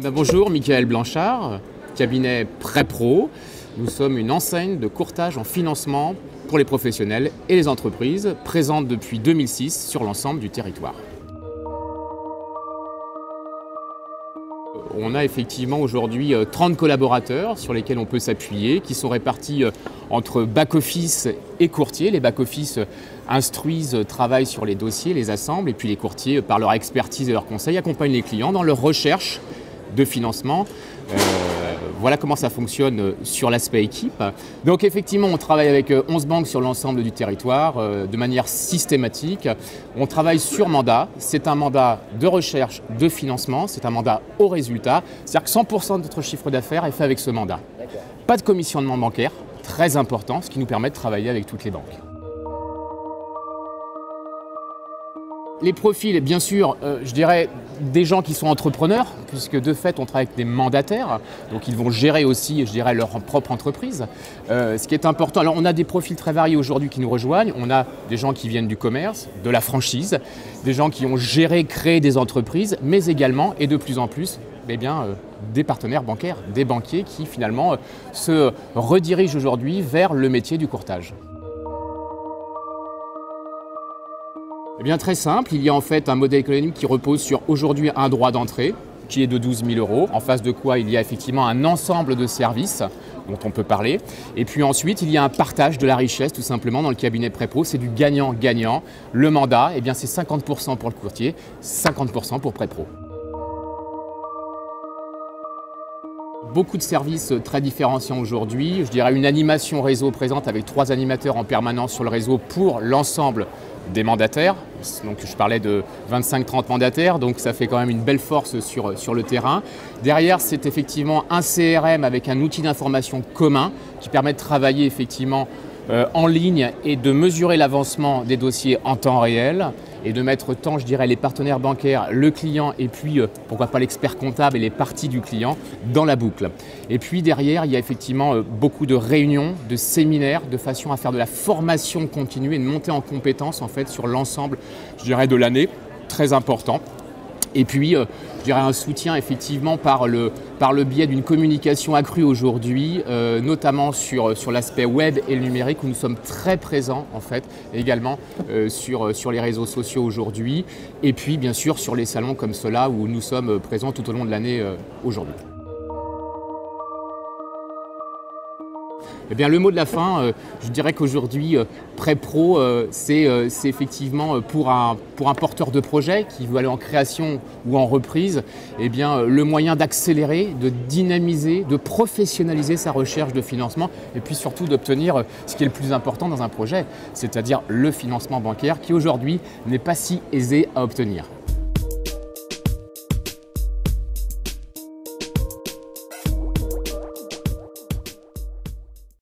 Bonjour, Michael Blanchard, cabinet Prêt-Pro. Nous sommes une enseigne de courtage en financement pour les professionnels et les entreprises, présente depuis 2006 sur l'ensemble du territoire. On a effectivement aujourd'hui 30 collaborateurs sur lesquels on peut s'appuyer, qui sont répartis entre back-office et courtier. Les back-office instruisent, travaillent sur les dossiers, les assemblent, et puis les courtiers, par leur expertise et leurs conseils, accompagnent les clients dans leur recherche de financement. Voilà comment ça fonctionne sur l'aspect équipe. Donc effectivement, on travaille avec 11 banques sur l'ensemble du territoire de manière systématique. On travaille sur mandat. C'est un mandat de recherche de financement, c'est un mandat au résultat. C'est-à-dire que 100% de notre chiffre d'affaires est fait avec ce mandat. Pas de commissionnement bancaire, très important, ce qui nous permet de travailler avec toutes les banques. Les profils, bien sûr, je dirais des gens qui sont entrepreneurs, puisque de fait, on travaille avec des mandataires, donc ils vont gérer aussi, je dirais, leur propre entreprise. Ce qui est important, alors on a des profils très variés aujourd'hui qui nous rejoignent. On a des gens qui viennent du commerce, de la franchise, des gens qui ont géré, créé des entreprises, mais également, et de plus en plus, des partenaires bancaires, des banquiers qui finalement se redirigent aujourd'hui vers le métier du courtage. Très simple, il y a en fait un modèle économique qui repose sur aujourd'hui un droit d'entrée qui est de 12 000 €, en face de quoi il y a effectivement un ensemble de services dont on peut parler. Et puis ensuite, il y a un partage de la richesse tout simplement dans le cabinet Prêt-Pro, c'est du gagnant-gagnant. Le mandat, c'est 50% pour le courtier, 50% pour Prêt-Pro. Beaucoup de services très différenciants aujourd'hui. Je dirais une animation réseau présente avec 3 animateurs en permanence sur le réseau pour l'ensemble des mandataires. Donc je parlais de 25-30 mandataires, donc ça fait quand même une belle force sur le terrain. Derrière, c'est effectivement un CRM avec un outil d'information commun qui permet de travailler effectivement en ligne et de mesurer l'avancement des dossiers en temps réel et de mettre tant, je dirais, les partenaires bancaires, le client et puis, pourquoi pas l'expert comptable et les parties du client dans la boucle. Et puis derrière, il y a effectivement beaucoup de réunions, de séminaires, de façon à faire de la formation continue et de monter en compétences en fait sur l'ensemble, je dirais, de l'année, très important. Et puis, je dirais un soutien effectivement par le biais d'une communication accrue aujourd'hui, notamment sur l'aspect web et le numérique où nous sommes très présents en fait, également sur les réseaux sociaux aujourd'hui. Et puis bien sûr sur les salons comme ceux-là où nous sommes présents tout au long de l'année aujourd'hui. Le mot de la fin, je dirais qu'aujourd'hui, Prêt-Pro, c'est effectivement pour un porteur de projet qui veut aller en création ou en reprise, le moyen d'accélérer, de dynamiser, de professionnaliser sa recherche de financement et puis surtout d'obtenir ce qui est le plus important dans un projet, c'est-à-dire le financement bancaire qui aujourd'hui n'est pas si aisé à obtenir.